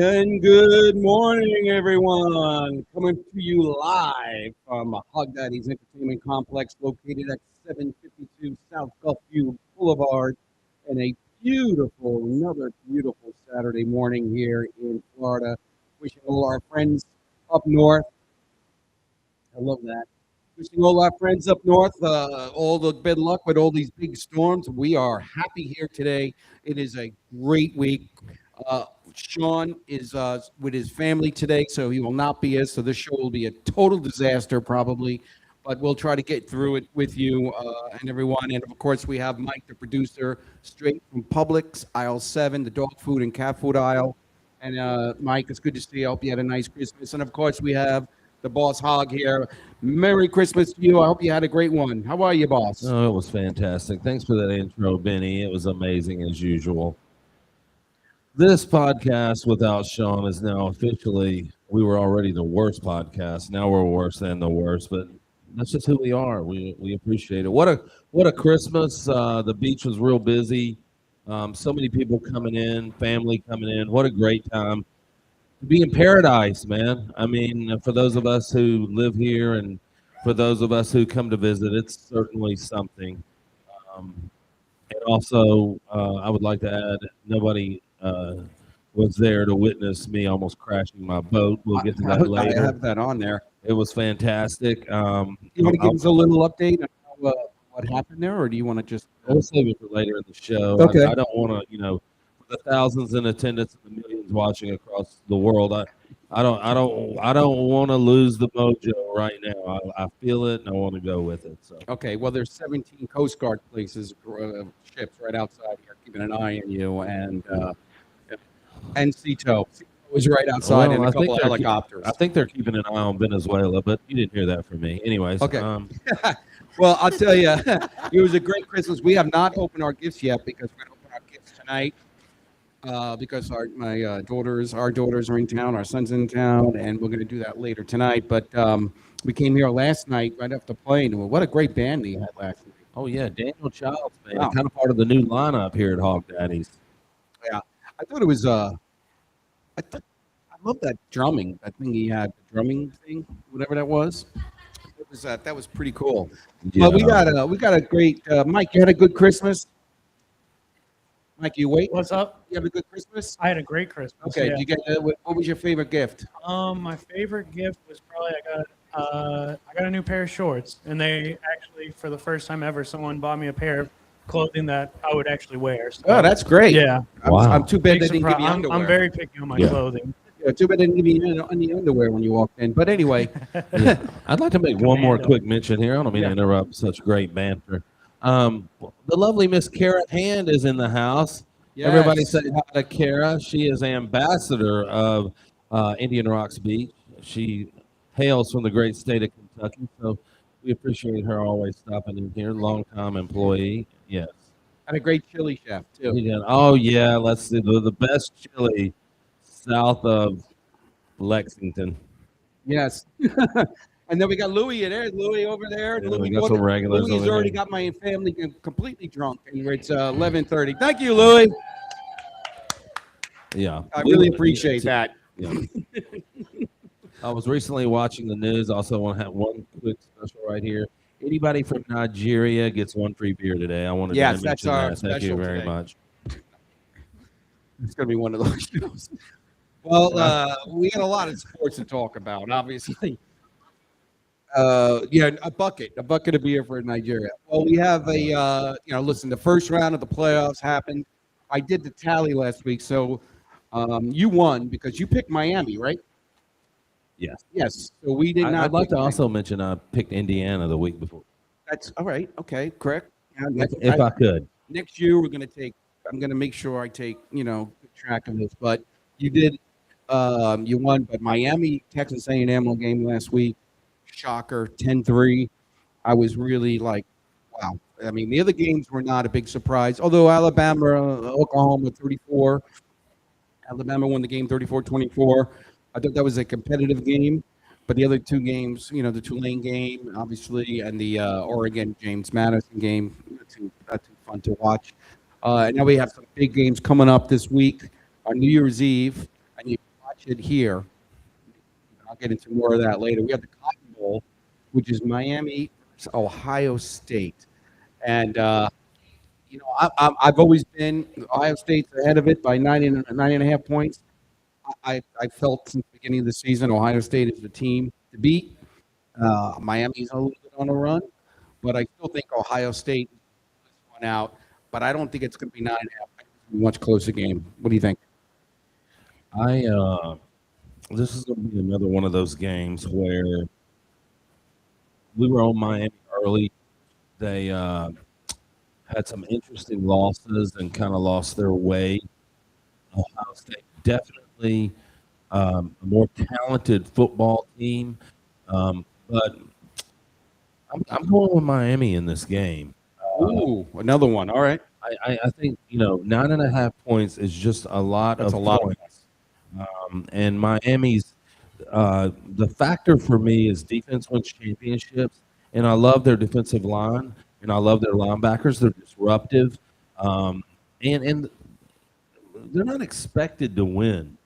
And good morning, everyone. Coming to you live from Hogg Entertainment Complex located at 752 South Gulfview Boulevard and another beautiful Saturday morning here in Florida. Wishing all our friends up north, I love that. Wishing all our friends up north all the good luck with all these big storms. We are happy here today. It is a great week. Uh, Sean is with his family today, so he will not be here. So this show will be a total disaster, probably. But we'll try to get through it with you and everyone. And of course, we have Mike, the producer, straight from Publix, aisle 7, the dog food and cat food aisle. And Mike, it's good to see you. I hope you had a nice Christmas. And of course, we have the boss Hogg here. Merry Christmas to you. I hope you had a great one. How are you, boss? Oh, it was fantastic. Thanks for that intro, Benny. It was amazing as usual. This podcast without Sean is now officially, we were already the worst podcast. Now we're worse than the worst, but that's just who we are. We appreciate it. What a Christmas. The beach was real busy. So many people coming in, family coming in. What a great time to be in paradise, man. I mean, for those of us who live here and for those of us who come to visit, it's certainly something. And also, I would like to add, nobody was there to witness me almost crashing my boat. We'll get to that later. I have that on there. It was fantastic. You want to give us a little update on what happened there, or do you want to just? We'll save it for later in the show. Okay. I don't want to, for the thousands in attendance and the millions watching across the world. I don't want to lose the mojo right now. I feel it and I want to go with it. So Okay, well, there's 17 Coast Guard places, ships right outside here, keeping an eye on you, and Cito was right outside, and a couple of helicopters. I think they're keeping an eye on Venezuela, but you didn't hear that from me. Anyways, Okay. Well, I'll tell you, it was a great Christmas. We have not opened our gifts yet because we're going to open our gifts tonight. Because our daughters are in town, our son's in town, and we're going to do that later tonight. But we came here last night right after playing. What a great band they had last night. Oh yeah, Daniel Childs, man, Wow. kind of part of the new lineup here at Hog Daddy's. Yeah, I thought it was. I love that drumming. That thing he had, the drumming thing, whatever that was. It was that was pretty cool. Yeah. Well, we got a great Mike. You had a good Christmas. Mike, you wait. What's up? You have a good Christmas. I had a great Christmas. Okay. Yeah. Did you get what was your favorite gift? My favorite gift was probably I got a new pair of shorts, and they actually, for the first time ever, someone bought me a pair of clothing that I would actually wear. So, Oh, that's great. yeah. Wow. I'm too bad Big they didn't give you I'm underwear. very picky on my Yeah. clothing. Yeah, too bad they didn't give you any underwear when you walked in. But anyway, I'd like to make one more Commando. quick mention here. I don't mean to interrupt such great banter. The lovely Miss Kara Hand is in the house. yes. Everybody say hi to Kara. She is ambassador of Indian Rocks Beach. She hails from the great state of Kentucky, so we appreciate her always stopping in here. Longtime employee. Yes. And a great chili chef too. Oh yeah, let's see the best chili south of Lexington. Yes. And then we got Louie in there. Louie over there. Yeah, Louie we got some regulars Louie's over already here. got my family completely drunk, and it's 11:30. Thank you, Louie. Yeah, I really appreciate that. Yeah. I was recently watching the news. Also, want to have one quick special right here. Anybody from Nigeria gets one free beer today. I wanted Yes, to that's mention our that. Thank you special very today. much. It's going to be one of those shows. Well, we got a lot of sports to talk about, obviously. Yeah, a bucket of beer for Nigeria. Well, we have listen, the first round of the playoffs happened. I did the tally last week, so you won because you picked Miami, right? Yes. Yes. So we did not. I'd like pick to also mention I picked Indiana the week before. That's all right. Okay, correct. Yeah, If I could. next year we're going to take. I'm going to make sure I take good track of this. But you did. You won, but Miami Texas A&M game last week. Shocker, 10-3. I was really like, wow. I mean, the other games were not a big surprise. Although Alabama, Oklahoma, 34. Alabama won the game 34-24. I thought that was a competitive game. But the other two games, the Tulane game, obviously, and the Oregon James Madison game, not too fun to watch. And now we have some big games coming up this week on New Year's Eve. And watch it here. I'll get into more of that later. We have the Cotton Bowl, which is Miami versus Ohio State. And, I've always been Ohio State's ahead of it by 9.5 points. I felt since the beginning of the season Ohio State is the team to beat. Miami's a little bit on a run, but I still think Ohio State this one out. But I don't think it's going to be 9.5. I think it's a much closer game. What do you think? I This is going to be another one of those games where we were on Miami early. They had some interesting losses and kind of lost their way. Ohio State definitely a more talented football team, but I'm going with Miami in this game. Ooh, another one. All right. I think 9.5 points is just a lot That's of a lot of points. And Miami's the factor for me is defense wins championships, and I love their defensive line, and I love their linebackers. They're disruptive, and they're not expected to win.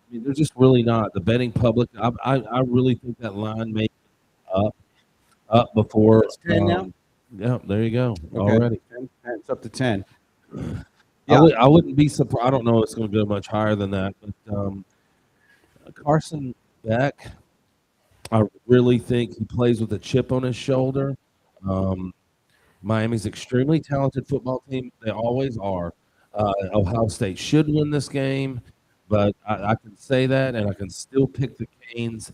I mean, they're just really not. The betting public, I really think that line may be up before. It's 10 now? Yeah, there you go. Okay. Already. 10, it's up to 10. I wouldn't be surprised. I don't know if it's going to go much higher than that, but Carson Beck, I really think he plays with a chip on his shoulder. Miami's extremely talented football team. They always are. Ohio State should win this game, but I can say that, and I can still pick the Canes.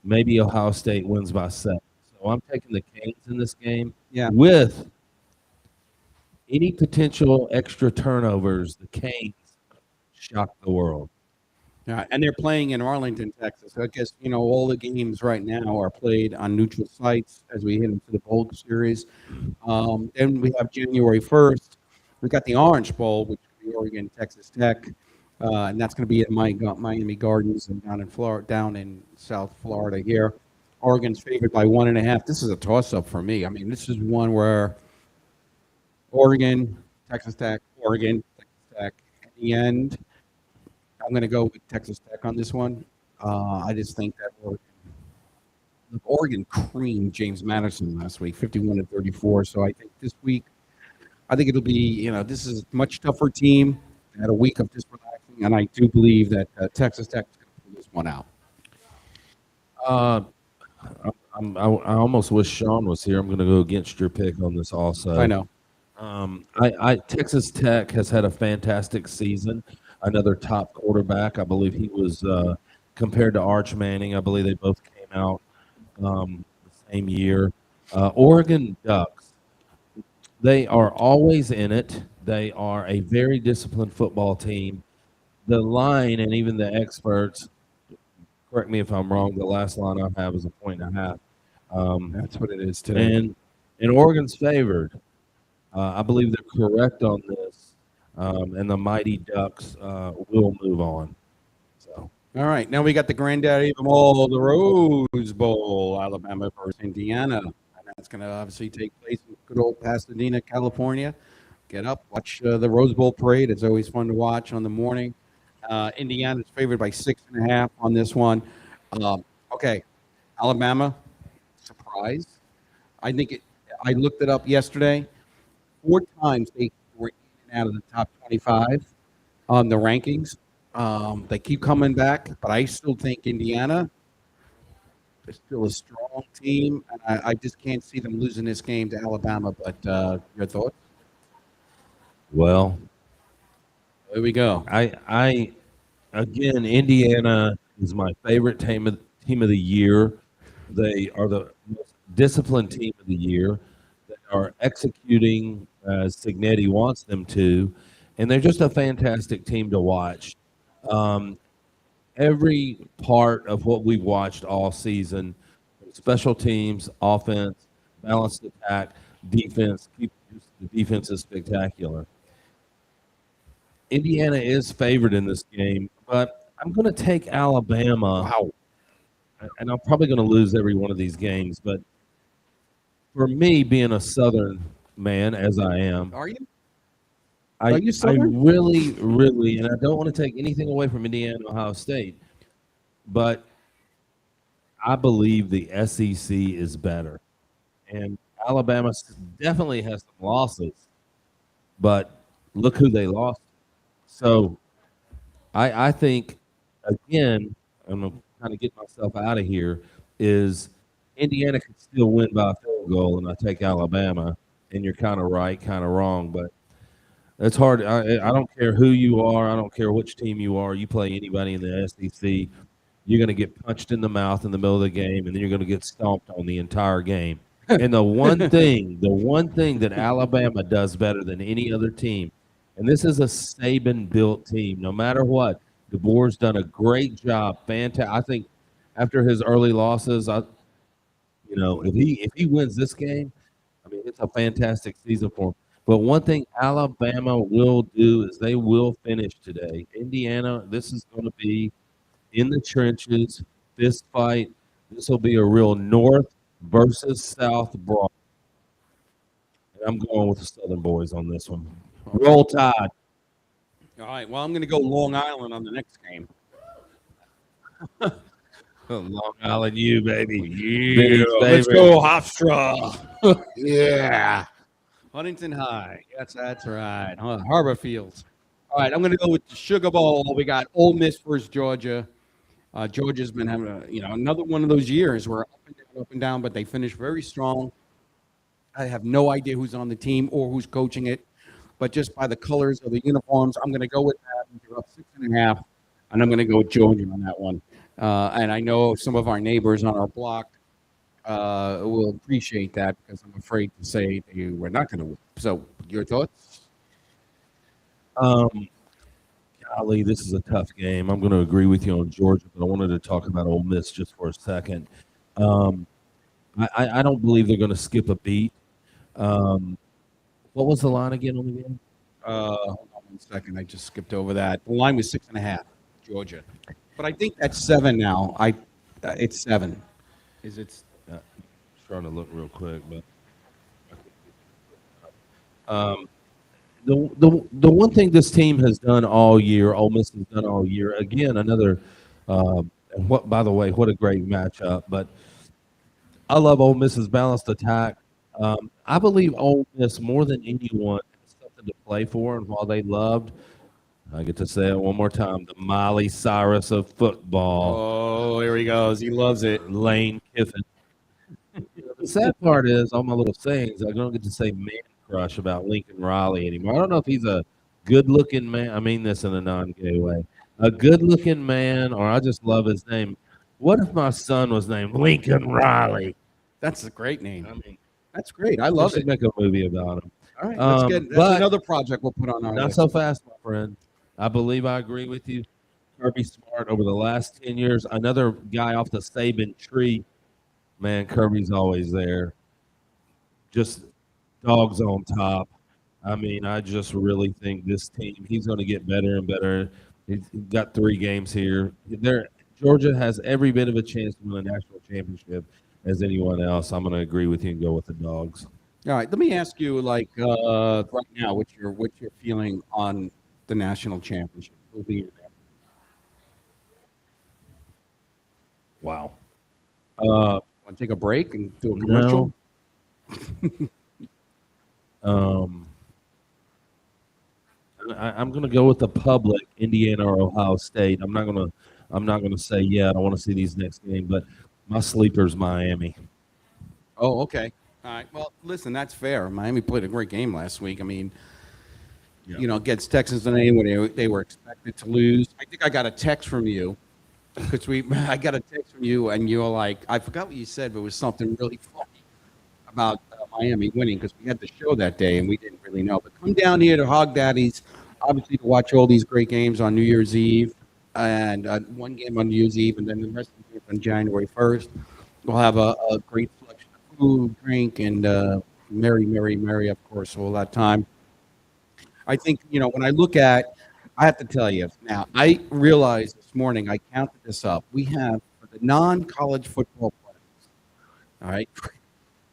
Maybe Ohio State wins by 7. So I'm taking the Canes in this game. Yeah. With any potential extra turnovers, the Canes shock the world. Yeah, and they're playing in Arlington, Texas. I guess, all the games right now are played on neutral sites as we head into the bowl series. Then we have January 1st. We got the Orange Bowl, which will be Oregon, Texas Tech. And that's going to be at Miami Gardens and down in South Florida here. Oregon's favored by 1.5. This is a toss-up for me. I mean, this is one where Oregon, Texas Tech, Oregon, Texas Tech. At the end, I'm going to go with Texas Tech on this one. I just think that Oregon creamed James Madison last week, 51-34. So I think this week, it'll be, this is a much tougher team. They had a week of just relaxing, and I do believe that Texas Tech is going to pull this one out. I almost wish Sean was here. I'm going to go against your pick on this also. I know. Texas Tech has had a fantastic season. Another top quarterback. I believe he was compared to Arch Manning. I believe they both came out the same year. Oregon Ducks. They are always in it. They are a very disciplined football team. The line and even the experts, correct me if I'm wrong, the last line I have is 1.5. That's what it is today. And Oregon's favored. I believe they're correct on this. And the Mighty Ducks will move on. So, all right, now we got the granddaddy of them all, the Rose Bowl, Alabama versus Indiana. And that's going to obviously take place in good old Pasadena, California. Get up, watch the Rose Bowl parade. It's always fun to watch on the morning. Indiana's favored by 6.5 on this one. Okay, Alabama, surprise. I looked it up yesterday. 4 times they were in and out of the top 25 on the rankings. They keep coming back, but I still think Indiana is still a strong team, and I just can't see them losing this game to Alabama. But your thoughts? well, There we go. I again, Indiana is my favorite team of the year. They are the most disciplined team of the year. They are executing as Signetti wants them to, and they're just a fantastic team to watch. Every part of what we've watched all season, special teams, offense, balanced attack, defense, the defense is spectacular. Indiana is favored in this game, but I'm going to take Alabama. Wow. And I'm probably going to lose every one of these games, but for me, being a Southern man, as I am, Are you? I Are you Southern? really, really, and I don't want to take anything away from Indiana and Ohio State, but I believe the SEC is better. And Alabama definitely has some losses, but look who they lost. So I think, again, I'm going to kind of get myself out of here, is Indiana could still win by a field goal, and I take Alabama. And you're kind of right, kind of wrong, but it's hard. I don't care who you are. I don't care which team you are. You play anybody in the SEC, you're going to get punched in the mouth in the middle of the game, and then you're going to get stomped on the entire game. And the one thing that Alabama does better than any other team, and this is a Saban-built team. No matter what, DeBoer's done a great job. Fantastic. I think after his early losses, if he wins this game, I mean, it's a fantastic season for him. But one thing Alabama will do is they will finish today. Indiana, this is going to be in the trenches, fist fight. This will be a real North versus South brawl. And I'm going with the Southern boys on this one. Roll Tide. All right. Well, I'm going to go Long Island on the next game. Long Island, you baby. Yeah. Let's go Hofstra. Yeah. Huntington High. Yes, that's right. Harbor Fields. All right. I'm going to go with the Sugar Bowl. We got Ole Miss versus Georgia. Georgia's been having another one of those years where up and down, but they finish very strong. I have no idea who's on the team or who's coaching it, but just by the colors of the uniforms, I'm going to go with that. They're up 6.5, and I'm going to go with Georgia on that one. And I know some of our neighbors on our block will appreciate that because I'm afraid to say we're not going to win. So, your thoughts? Golly, this is a tough game. I'm going to agree with you on Georgia, but I wanted to talk about Ole Miss just for a second. I don't believe they're going to skip a beat. What was the line again on the game? Hold on 1 second. I just skipped over that. The line was 6.5, Georgia. But I think that's 7 now. It's 7. Is it? Trying to look real quick, but the one thing this team has done all year, Ole Miss has done all year. Again, another. And by the way, what a great matchup! But I love Ole Miss's balanced attack. I believe Ole Miss more than anyone has something to play for, and while they loved, I get to say it one more time, the Miley Cyrus of football. Oh, here he goes. He loves it. Lane Kiffin. The sad part is, all my little sayings, I don't get to say man crush about Lincoln Riley anymore. I don't know if he's a good-looking man. I mean this in a non-gay way. A good-looking man, or I just love his name. What if my son was named Lincoln Riley? That's a great name. I mean, that's great. I love it. Make a movie about him. All right, that's another project we'll put on our list. Not so fast, my friend. I believe I agree with you. Kirby Smart over the last 10 years, another guy off the Saban tree. Man, Kirby's always there. Just dogs on top. I mean, I just really think this team, he's going to get better and better. He's got 3 games here. Georgia has every bit of a chance to win a national championship as anyone else. I'm going to agree with you and go with the dogs. All right, let me ask you, right now, what's your feeling on the national championship? Who'll be in there? Wow. Want to take a break and do a commercial? No. I'm going to go with the public, Indiana or Ohio State. I'm not going to say I want to see these next game, but my sleeper's Miami. Oh, okay. All right. Well, listen, that's fair. Miami played a great game last week. I mean, against Texas A&M when they were expected to lose. I think I got a text from you because I got a text from you and you were like, I forgot what you said, but it was something really funny about Miami winning because we had the show that day and we didn't really know. But come down here to Hogg Daddy's, obviously to watch all these great games on New Year's Eve and one game on New Year's Eve and then the rest of the games on January 1st. We'll have a great selection of food, drink, and merry, of course, all that time. I think, when I look at, I have to tell you, now, I realized this morning, I counted this up. We have, for the non-college football players, all right,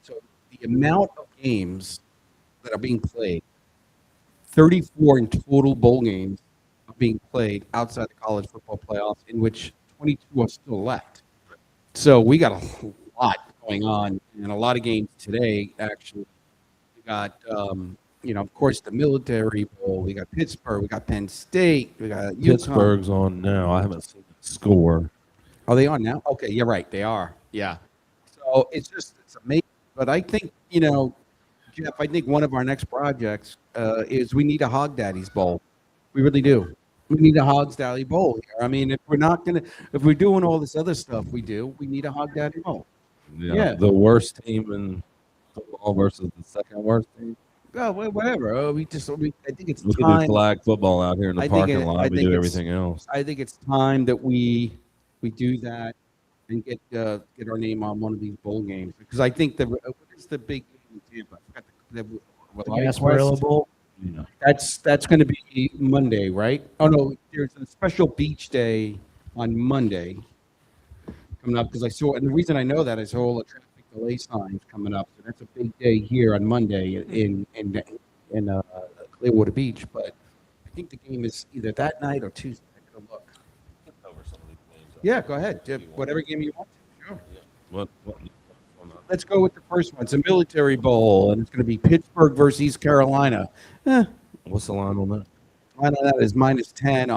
so the amount of games that are being played, 34 in total bowl games are being played outside the college football playoffs, in which 22 are still left. So we got a lot going on, and a lot of games today. Actually, we got of course, the Military Bowl. We got Pittsburgh. We got Penn State. We got UConn. Pittsburgh's on now. I haven't seen the score. Are they on now? Okay, you're right. They are. Yeah. So it's amazing. But I think Jeff. I think one of our next projects is we need a Hog Daddy's Bowl. We really do. We need a Hog's Daddy Bowl here. I mean, if we're doing all this other stuff we need a Hog Daddy Bowl. Yeah. The worst team in football versus the second worst team. Well, whatever. I think it's We can time. do flag football out here in the parking lot. We do everything else. I think it's time that we do that and get our name on one of these bowl games, because I think what is the big game in Tampa? I forgot the Gasparilla Bowl. Yeah. That's going to be Monday, right? Oh no, there's a special beach day on Monday coming up, because I saw, and the reason I know that is all the traffic delay signs coming up. So that's a big day here on Monday in Clearwater Beach. But I think the game is either that night or Tuesday. I gotta look. Yeah, go ahead. Whatever game you want. Sure. What? Let's go with the first one. It's a Military Bowl, and it's going to be Pittsburgh versus East Carolina. What's the line on that? Line on that is -10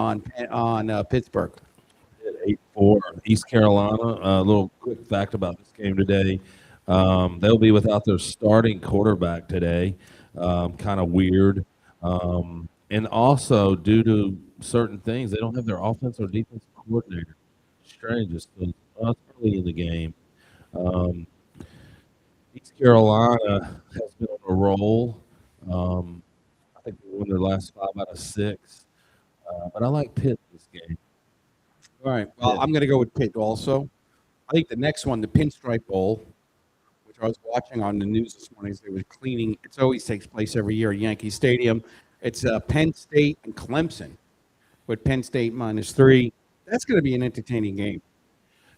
on Pittsburgh. 8-4 East Carolina. A little quick fact about this game today. They'll be without their starting quarterback today. Kind of weird. And also, due to certain things, they don't have their offense or defensive coordinator. Strange. It's early in the game. East Carolina has been on a roll. I think they won their last 5 out of 6. But I like Pitt this game. All right. Well, I'm going to go with Pitt also. I think the next one, the Pinstripe Bowl, which I was watching on the news this morning, they were cleaning. It always takes place every year at Yankee Stadium. It's Penn State and Clemson, with Penn State -3. That's going to be an entertaining game.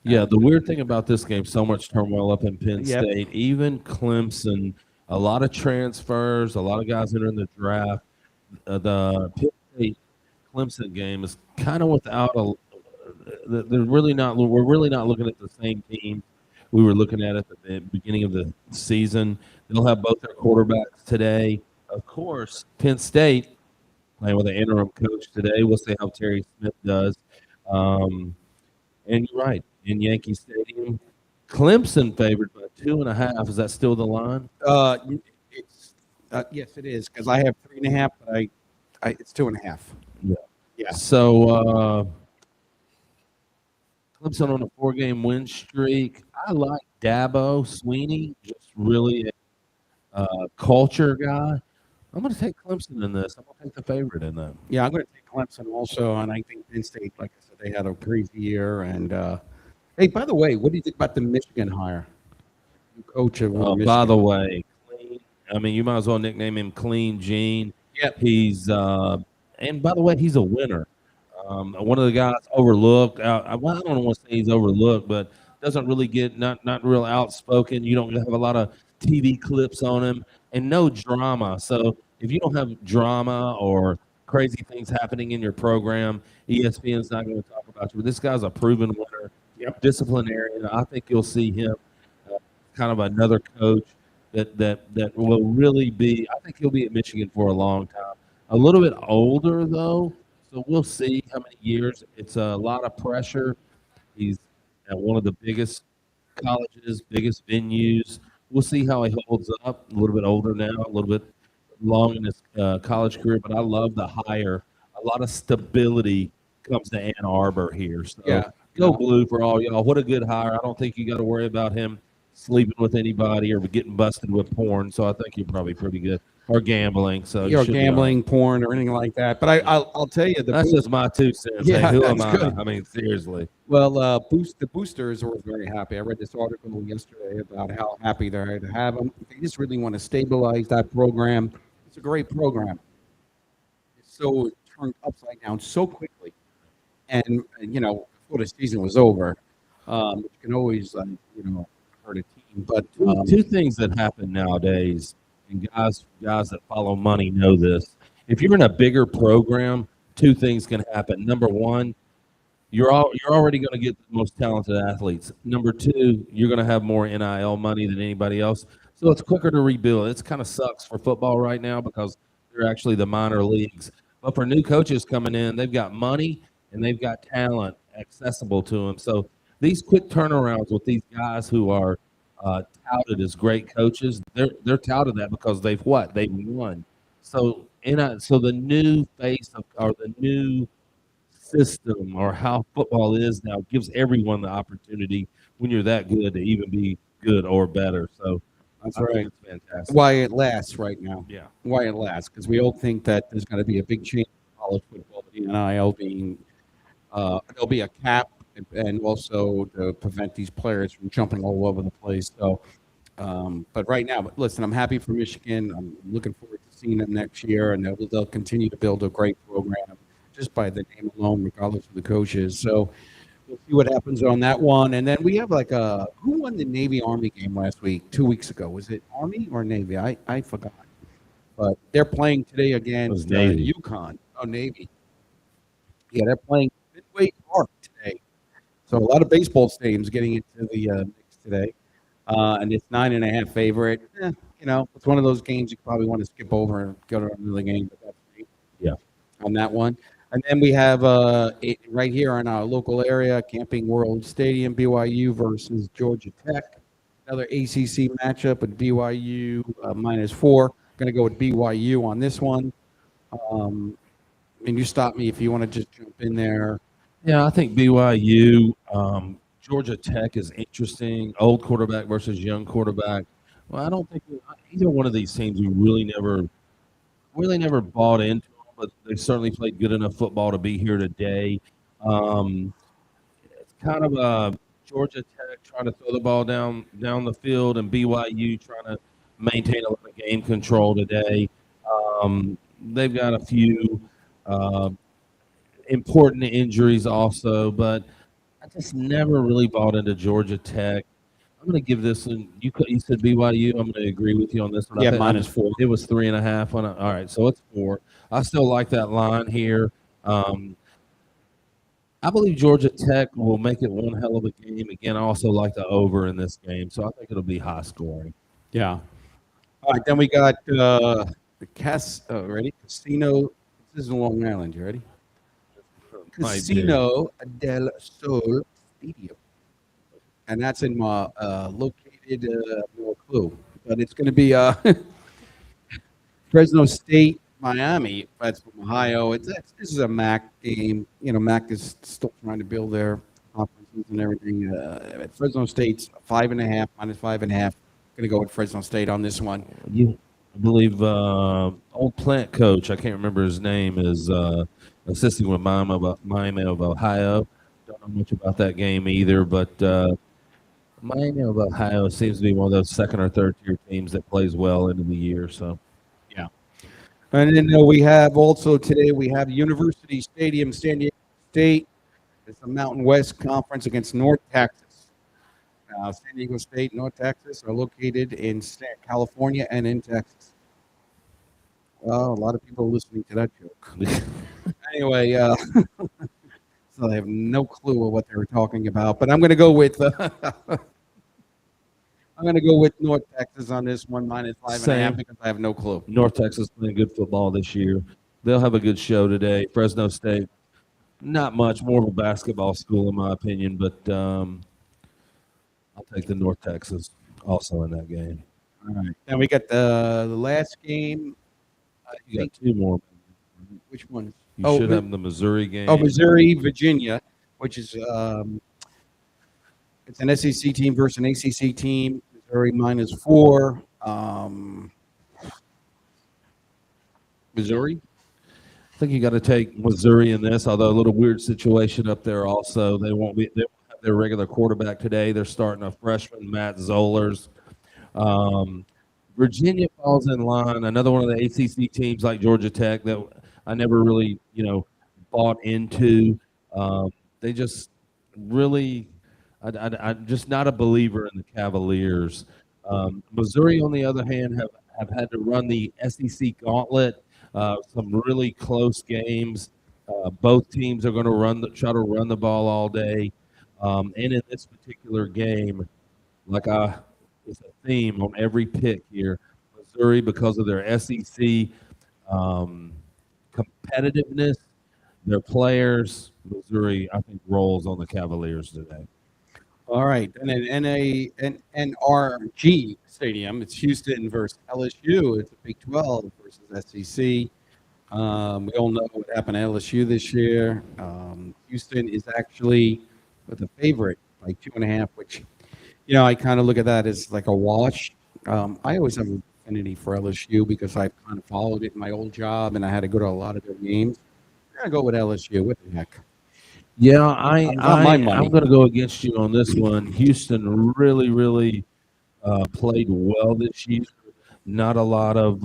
Yeah, the weird thing about this game, so much turmoil up in Penn State, even Clemson, a lot of transfers, a lot of guys entering the draft. The Penn State Clemson game is kind of without a. They're really not. We're really not looking at the same team we were looking at the beginning of the season. They'll have both their quarterbacks today. Of course, Penn State playing with an interim coach today. We'll see how Terry Smith does. And you're right. In Yankee Stadium, Clemson favored by 2.5. Is that still the line? It's yes, it is, because I have 3.5, but it's 2.5. Yeah. So Clemson on a 4-game win streak. I like Dabo Sweeney, just really a culture guy. I'm going to take Clemson in this. I'm going to take the favorite in that. Yeah, I'm going to take Clemson also, and I think Penn State, like I said, they had a crazy year. And hey, by the way, what do you think about the Michigan hire? New coach of Michigan. By the way, Clean. I mean, you might as well nickname him Clean Gene. Yep. He's and by the way, he's a winner. One of the guys overlooked. I don't want to say he's overlooked, but doesn't really get not real outspoken. You don't have a lot of TV clips on him, and no drama. So if you don't have drama or crazy things happening in your program, ESPN's not going to talk about you. But this guy's a proven winner, disciplinarian. I think you'll see him kind of another coach that will really be. I think he'll be at Michigan for a long time. A little bit older though, so we'll see how many years. It's a lot of pressure. He's at one of the biggest colleges, biggest venues. We'll see how he holds up. A little bit older now, a little bit long in his college career, but I love the hire. A lot of stability comes to Ann Arbor here. So go blue for all y'all. What a good hire. I don't think you got to worry about him sleeping with anybody or getting busted with porn. So I think you're probably pretty good. Or gambling. So you're gambling, porn, or anything like that. But I'll tell you, that's just my 2 cents. Yeah, hey, who am I? I mean, seriously. Well, the boosters are very happy. I read this article yesterday about how happy they're to have them. They just really want to stabilize that program. It's a great program. It's so turned upside down so quickly, and before the season was over, you can always hurt a team. But two things that happen nowadays. And guys that follow money know this. If you're in a bigger program, 2 things can happen. Number one, you're already going to get the most talented athletes. Number two, you're going to have more NIL money than anybody else, so it's quicker to rebuild. It's kind of sucks for football right now because they're actually the minor leagues. But for new coaches coming in, they've got money and they've got talent accessible to them. So these quick turnarounds with these guys who are touted as great coaches, they're touted that because they've won. So the new face of or the new system or how football is now gives everyone the opportunity when you're that good to even be good or better. So That's I think right. it's fantastic. Why it lasts right now. Yeah. Why it lasts, because we all think that there's going to be a big change in college football, the NIL being there'll be a cap, and also to prevent these players from jumping all over the place. So, but right now, but listen, I'm happy for Michigan. I'm looking forward to seeing them next year, and they'll continue to build a great program just by the name alone, regardless of the coaches. So we'll see what happens on that one. And then we have like who won the Navy Army game last week, 2 weeks ago? Was it Army or Navy? I forgot. But they're playing today against Navy. UConn. Oh, Navy. Yeah, they're playing Midway Park today. So a lot of baseball stadiums getting into the mix today. And it's 9.5 favorite. It's one of those games you probably want to skip over and go to another game, but that's me. Yeah. On that one. And then we have right here in our local area, Camping World Stadium, BYU versus Georgia Tech. Another ACC matchup with BYU -4. Going to go with BYU on this one. And you stop me if you want to just jump in there. Yeah, I think BYU, Georgia Tech is interesting. Old quarterback versus young quarterback. Well, I don't think either one of these teams we really never bought into them, but they certainly played good enough football to be here today. It's kind of Georgia Tech trying to throw the ball down the field, and BYU trying to maintain a lot of game control today. They've got a few important injuries also, but I just never really bought into Georgia Tech. I'm going to give this one. You said BYU. I'm going to agree with you on this one. Yeah, -4. It was 3.5. All right, so it's 4. I still like that line here. I believe Georgia Tech will make it one hell of a game. Again, I also like the over in this game, so I think it'll be high scoring. Yeah. All right, then we got the ready? Casino. This is in Long Island. You ready? Casino del Sol Stadium. And that's in located no clue. But it's going to be Fresno State, Miami. That's from Ohio. This is a MAC game. MAC is still trying to build their conferences and everything. Fresno State's 5.5, -5.5. Going to go with Fresno State on this one. I believe old plant coach, I can't remember his name, is assisting with Miami of Ohio. Don't know much about that game either, but Miami of Ohio seems to be one of those second or third tier teams that plays well into the year. So, yeah. And then we have also today University Stadium, San Diego State. It's the Mountain West Conference against North Texas. San Diego State, North Texas are located in California and in Texas. Well, a lot of people are listening to that joke. Anyway, so I have no clue what they were talking about, but I'm going to go with North Texas on this one, -5.5, because I have no clue. North Texas playing good football this year. They'll have a good show today. Fresno State, not much, more of a basketball school in my opinion, but I'll take the North Texas also in that game. All right. Then we got the last game. You got 2 more. Which one? You should have the Missouri game. Oh, Missouri, Virginia, which is it's an SEC team versus an ACC team. Missouri -4. Missouri. I think you got to take Missouri in this, although a little weird situation up there also. They won't have their regular quarterback today. They're starting a freshman, Matt Zollers. Virginia falls in line. Another one of the ACC teams like Georgia Tech that I never really, bought into. They just really, I'm just not a believer in the Cavaliers. Missouri, on the other hand, have had to run the SEC gauntlet. Some really close games. Both teams are going to try to run the ball all day. And in this particular game, it's a theme on every pick here. Missouri, because of their SEC um, competitiveness, their players, Missouri, I think, rolls on the Cavaliers today. All right, and in NRG Stadium, it's Houston versus LSU. It's a Big 12 versus SEC. We all know what happened to LSU this year. Houston is actually the favorite by 2.5, which, I kind of look at that as like a wash. I always have an affinity for LSU because I kind of followed it in my old job, and I had to go to a lot of their games. I'm gonna go with LSU. What the heck? Yeah, Not my money. I'm going to go against you on this one. Houston really, really played well this year. Not a lot of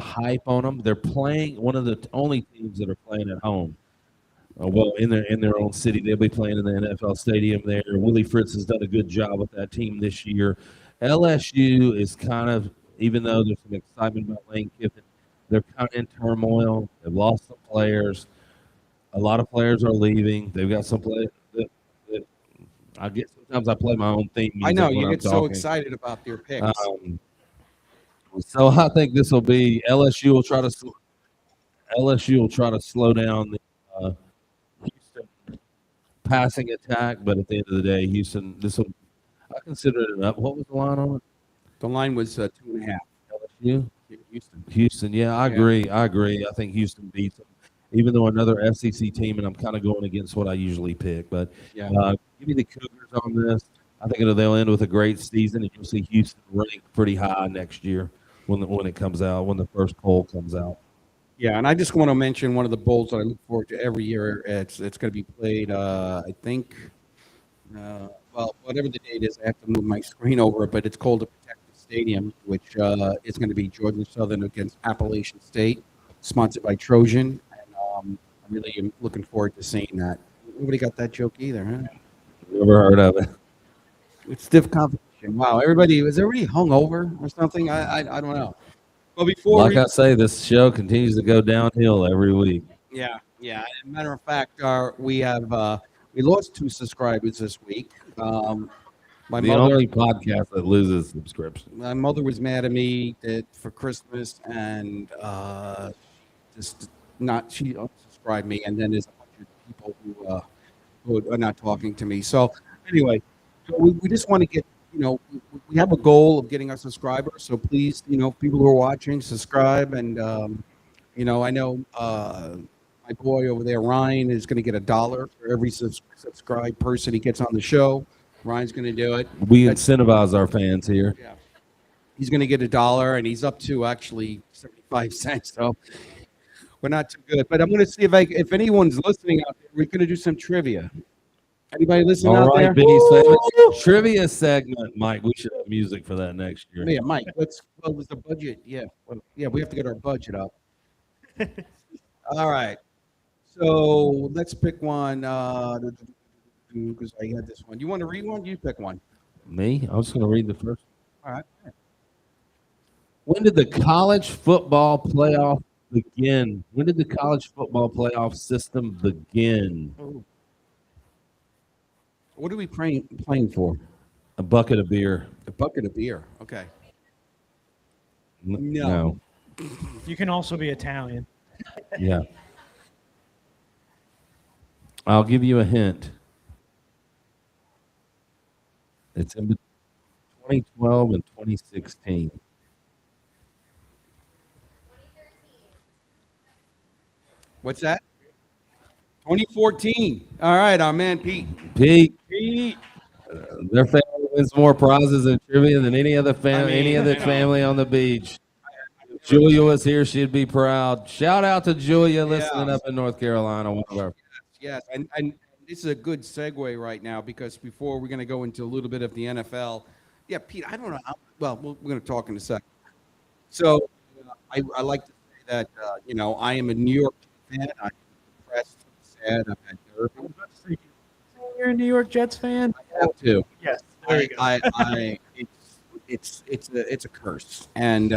hype on them. They're playing one of the only teams that are playing at home. In their own city, they'll be playing in the NFL stadium there. Willie Fritz has done a good job with that team this year. LSU is kind of, even though there's some excitement about Lane Kiffin, they're kind of in turmoil. They've lost some players. A lot of players are leaving. They've got some players that I get. Sometimes I play my own theme music. I know when you I'm get so talking. excited about your picks. So I think this will be LSU will try to slow down the Houston passing attack, but at the end of the day, Houston. I consider it an up. What was the line on it? The line was 2.5. LSU. Houston. Yeah, I Yeah. agree. I think Houston beats them. Even though another SEC team, and I'm kind of going against what I usually pick. But Yeah. give me the Cougars on this. I think they'll end with a great season, and you'll see Houston ranked pretty high next year when it comes out, when the first poll comes out. Yeah, and I just want to mention one of the bowls that I look forward to every year. It's going to be played, I think, whatever the date is, I have to move my screen over, but it's called the Protective Stadium, which is going to be Georgia Southern against Appalachian State, sponsored by Trojan. And I really am looking forward to seeing that. Nobody got that joke either, huh? Never heard of it. It's stiff competition. Wow, is everybody hungover or something? I don't know. Well, before Like I say, this show continues to go downhill every week. Yeah. As a matter of fact, we lost 2 subscribers this week. My The mother, only podcast that loses subscription. my mother was mad at me that for Christmas and she unsubscribed me, and then there's a bunch of people who are not talking to me. So anyway, we just want to get. We have a goal of getting our subscribers. So please, people who are watching, subscribe. And, I know my boy over there, Ryan, is going to get $1 for every subscribed person he gets on the show. Ryan's going to do it. We incentivize our fans here. Yeah. He's going to get $1, and he's up to actually 75 cents. So we're not too good. But I'm going to see if anyone's listening out there, we're going to do some trivia. Anybody listening All out right, there? Benny's famous trivia segment, Mike. We should have music for that next year. Yeah, Mike. What was the budget? Yeah, we have to get our budget up. All right. So let's pick one. Because I had this one. You want to read one? You pick one. Me? I was going to read the first. All right. When did the college football playoff begin? When did the college football playoff system begin? What are we playing for? A bucket of beer. A bucket of beer. Okay. No. You can also be Italian. Yeah. I'll give you a hint. It's in between 2012 and 2016. What's that? 2014. All right, our man Pete. Pete. Their family wins more prizes in trivia than any other family on the beach. If Julia was here, she'd be proud. Shout out to Julia listening up in North Carolina. One of our Yes, and this is a good segue right now because before we're going to go into a little bit of the NFL. Yeah, Pete, I don't know. Well, we're going to talk in a second. So I like to say that, I am a New York fan. I'm depressed, sad. I've had derby. You're a New York Jets fan? I have to. Yes. There you go. It's a curse. And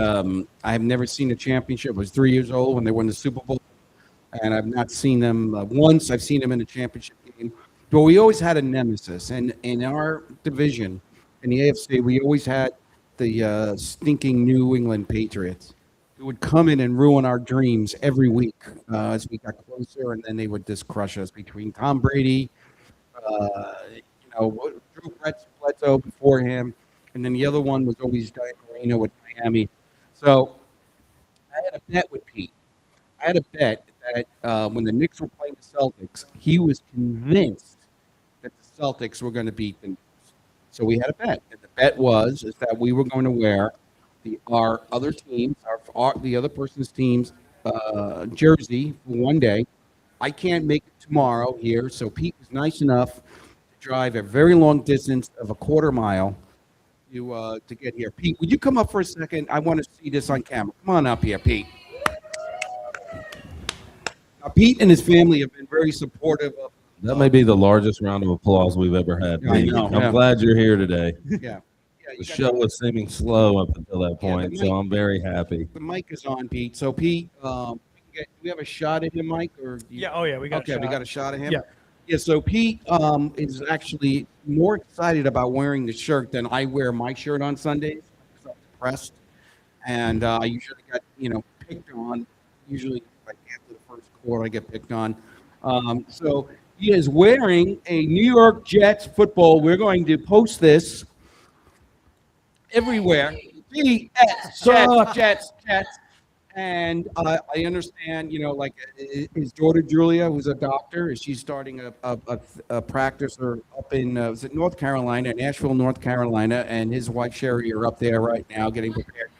I have never seen a championship. I was 3 years old when they won the Super Bowl. and I've not seen them once. I've seen them in a championship game, but we always had a nemesis, and in our division, in the AFC, we always had the stinking New England Patriots, who would come in and ruin our dreams every week as we got closer, and then they would just crush us between Tom Brady, Drew Bledsoe before him, and then the other one was always Dan Marino with Miami. So I had a bet with Pete. I had a bet that when the Knicks were playing the Celtics, he was convinced that the Celtics were going to beat the Knicks. So we had a bet, and the bet was is that we were going to wear our other teams, the other person's team's jersey for one day. I can't make it tomorrow here, so Pete was nice enough to drive a very long distance of a quarter mile to get here. Pete, would you come up for a second? I want to see this on camera. Come on up here, Pete. Now, Pete and his family have been very supportive of. That may be the largest round of applause we've ever had. I know, I'm glad you're here today. Yeah. The show was seeming slow up until that point, so I'm very happy. The mic is on, Pete. So, Pete, do we have a shot at him, Mike? Yeah. Oh, yeah. We got. Okay, we got a shot at him. Yeah. Yeah. So Pete is actually more excited about wearing the shirt than I wear my shirt on Sundays because I'm depressed, and I usually get picked on. Usually, like after the first quarter, I get picked on. So he is wearing a New York Jets football. We're going to post this everywhere. Jets. And I understand, like his daughter Julia, who's a doctor, she's starting a practice up in is it North Carolina, Nashville, North Carolina, and his wife Sherry are up there right now getting prepared.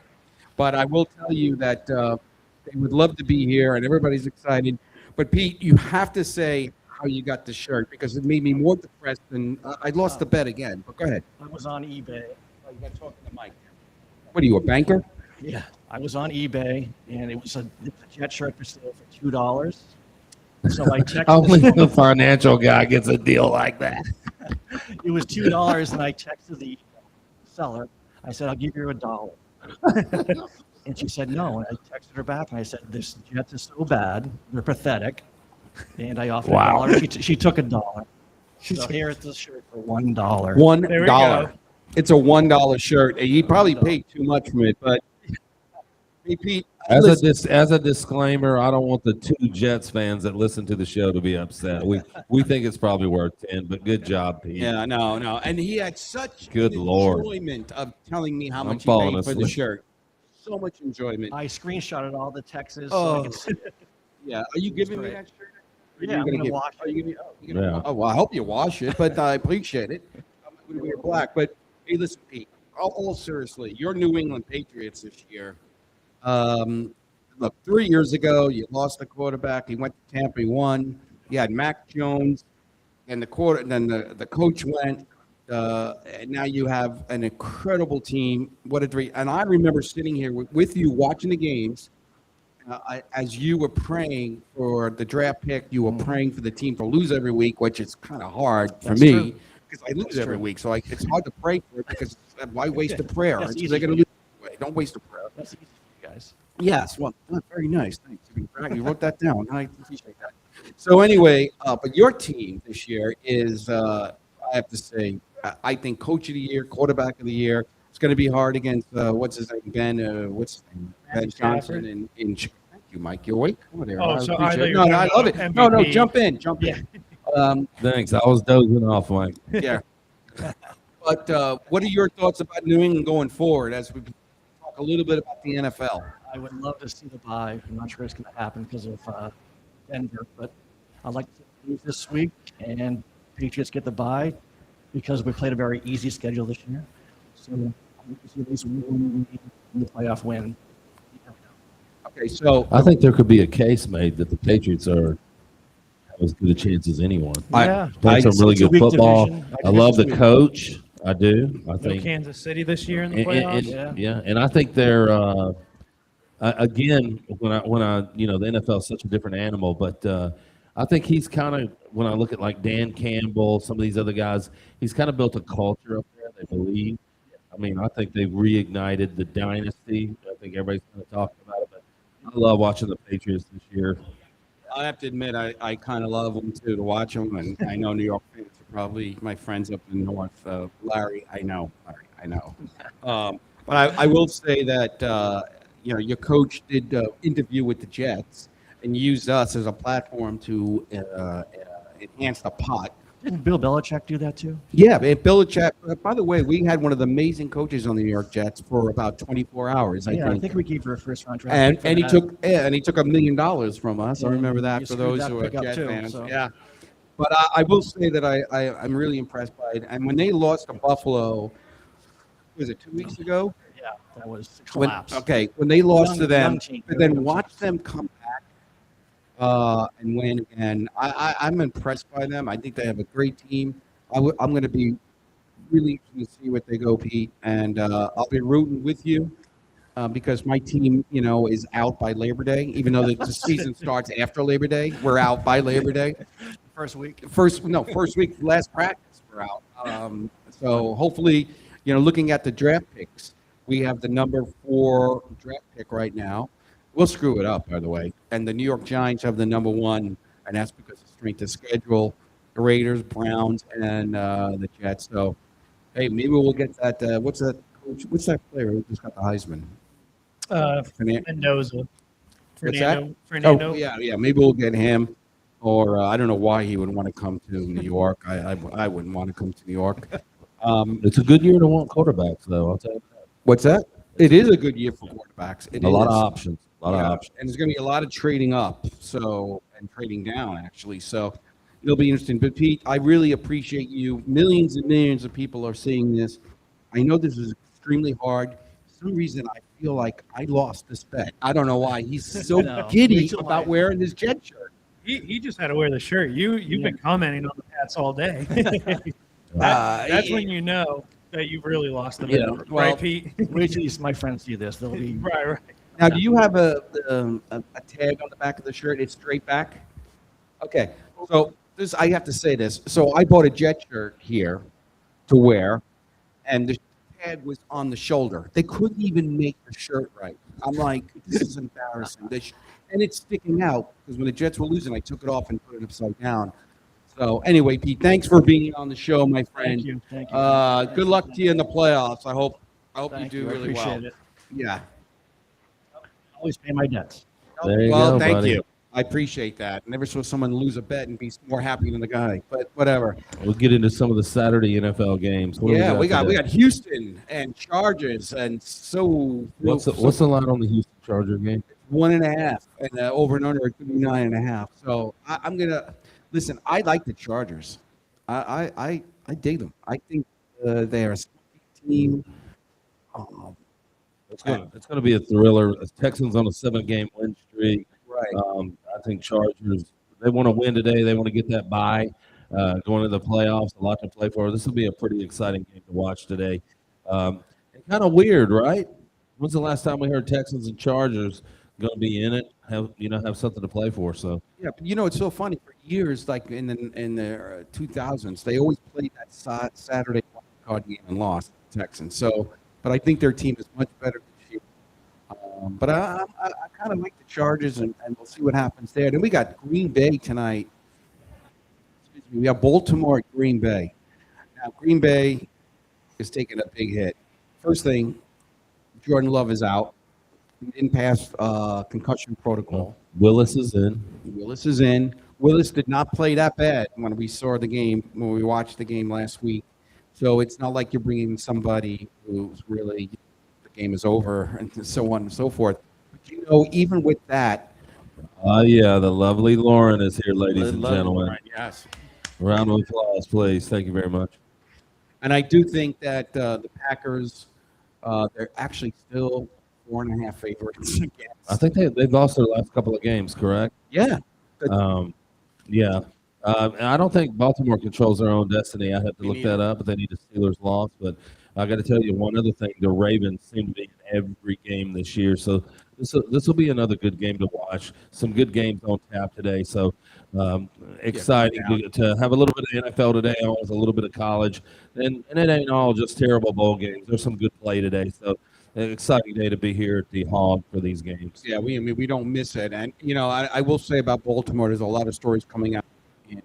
But I will tell you that they would love to be here, and everybody's excited. But Pete, you have to say how you got the shirt because it made me more depressed than I lost the bet again. But go ahead. I was on eBay. Oh, you got to talk to the mic. What are you, a banker? Yeah, I was on eBay, and it was a Jet shirt for sale for $2. So I checked. Only the financial guy gets a deal like that. It was $2, and I texted the seller. I said, "I'll give you $1." And she said no. And I texted her back, and I said, "This Jets is so bad; they're pathetic." And I offered $1. She took $1. So here is the shirt for $1. $1. It's a $1 shirt. And you probably paid too much from it, but hey, Pete. As a disclaimer, I don't want the two Jets fans that listen to the show to be upset. We think it's probably worth 10, but good job, Pete. Yeah, no, and he had such enjoyment of telling me how much he paid for the shirt. So much enjoyment. I screenshotted all the texts. Oh, so I could see it. Yeah. Are you giving me that shirt? Yeah, I'm gonna wash it. Oh, well, I hope you wash it, but I appreciate it. I'm going to wear black. But hey, listen, Pete. All seriously, your New England Patriots this year. Look, 3 years ago, you lost the quarterback. He went to Tampa, he won. You had Mac Jones, and the coach went. And now you have an incredible team. What a dream! And I remember sitting here with you watching the games. As you were praying for the draft pick, you were praying for the team to lose every week, which is kind of hard for me because I lose every week. So it's hard to pray for it because why waste a prayer? They're going to lose anyway. Don't waste a prayer. That's easy for you guys. Yes, well, very nice. Thanks. You wrote that down. I appreciate that. So anyway, but your team this year is, I have to say, I think coach of the year, quarterback of the year. It's going to be hard against what's his name, Ben Johnson in. Thank you, Mike. You're awake. Come on there. Oh, so I love it. MVP. No, jump in. Thanks. I was dozing off, Mike. Yeah. But what are your thoughts about New England going forward as we talk a little bit about the NFL? I would love to see the bye. I'm not sure it's going to happen because of Denver, but I'd like to lose this week and Patriots get the bye because we played a very easy schedule this year. So I'd like to see at least one in the playoff win. Okay, so I think there could be a case made that the Patriots are as good a chance as anyone. Yeah, Playing some really good football. I love the coach. I do. I think Kansas City this year in the playoffs. Yeah, and I think they're again when I the NFL is such a different animal, but I think he's kind of when I look at like Dan Campbell, some of these other guys, he's kind of built a culture up there. They believe. I mean, I think they've reignited the dynasty. I think everybody's kind of talking about it, but I love watching the Patriots this year. I have to admit, I kind of love them too to watch them, and I know New York fans are probably my friends up in the north. Larry, Larry, I know. But I will say that your coach did interview with the Jets and used us as a platform to enhance the pot. Didn't Bill Belichick do that too? Yeah, and Belichick. By the way, we had one of the amazing coaches on the New York Jets for about 24 hours. I think. think we gave her a first round draft. And pick for and he that. took and he took $1 million from us. I And remember you that for screwed those that who are pick up Jet too, fans. so. Yeah, but I will say that I'm really impressed by it. And when they lost to Buffalo, was it 2 weeks ago? Yeah, that was a collapse. When they lost to them, Young team. but then watch them come back and win again. I'm impressed by them. I think they have a great team. I'm going to be really interested to see what they go, Pete, and I'll be rooting with you. Because my team, is out by Labor Day, even though the season starts after Labor Day. We're out by Labor Day. First week. First week, last practice, we're out. So hopefully, looking at the draft picks, we have the number 4 draft pick right now. We'll screw it up, by the way. And the New York Giants have the number 1, and that's because of strength of schedule. The Raiders, Browns, and the Jets. So, hey, maybe we'll get that. What's that player who just got the Heisman? Mendoza. What's that? Fernando. Oh, yeah. Maybe we'll get him. Or I don't know why he would want to come to New York. I wouldn't want to come to New York. It's a good year to want quarterbacks, though. I'll tell you that. What's that? It is a good year for quarterbacks. A lot of options. A lot of options. And there's going to be a lot of trading up, and trading down actually. So it'll be interesting. But Pete, I really appreciate you. Millions and millions of people are seeing this. I know this is extremely hard. For some reason, I feel like I lost this bet. I don't know why. He's so giddy about wearing his Jet shirt. He just had to wear the shirt. You've been commenting on the Pats all day. That's when you know that you've really lost the bet, right, Pete? Wait till my friends see this. They'll be right. Now, do you have a tag on the back of the shirt? It's straight back. Okay, so I have to say this. So I bought a Jet shirt here to wear, and the tag was on the shoulder. They couldn't even make the shirt right. I'm like, this is embarrassing. And it's sticking out because when the Jets were losing, I took it off and put it upside down. So anyway, Pete, thanks for being on the show, my friend. Thank you. Good luck to you in the playoffs. I hope you do really well. Appreciate it. Yeah. Always pay my debts. There you Well, go, thank buddy. you. I appreciate that. Never saw someone lose a bet and be more happy than the guy. But whatever. We'll get into some of the Saturday NFL games. What do Yeah, we today? got Houston and Chargers, and What's the line on the Houston Charger game? 1.5, and over and under it could be 9.5. So I'm gonna listen. I like the Chargers. I dig them. I think they are a team. It's going to be a thriller. The Texans on a 7-game win streak. Right. I think Chargers, they want to win today. They want to get that bye going to the playoffs. A lot to play for. This will be a pretty exciting game to watch today. And kind of weird, right? When's the last time we heard Texans and Chargers going to be in it? Have something to play for. So Yeah, but it's so funny. For years, like in the 2000s, they always played that Saturday card game and lost the Texans. So, but I think their team is much better this year. But I kind of like the Chargers, and we'll see what happens there. Then we got Green Bay tonight. We have Baltimore at Green Bay. Now, Green Bay is taking a big hit. First thing, Jordan Love is out. He didn't pass concussion protocol. Willis is in. Willis is in. Willis did not play that bad when we watched the game last week. So it's not like you're bringing somebody who's really the game is over and so on and so forth. But even with that, Yeah, the lovely Lauren is here, ladies and gentlemen. Right, yes. Round of applause, please. Thank you very much. And I do think that the Packers, they're actually still 4.5 favorites against. I think they've lost their last couple of games, correct? Yeah. Yeah. And I don't think Baltimore controls their own destiny. I have to look that up, but they need the Steelers loss. But I got to tell you one other thing. The Ravens seem to be in every game this year. So this will be another good game to watch. Some good games on tap today. So exciting to have a little bit of NFL today, almost a little bit of college. And it ain't all just terrible bowl games. There's some good play today. So an exciting day to be here at the Hogg for these games. Yeah, we don't miss it. And I will say about Baltimore, there's a lot of stories coming out in,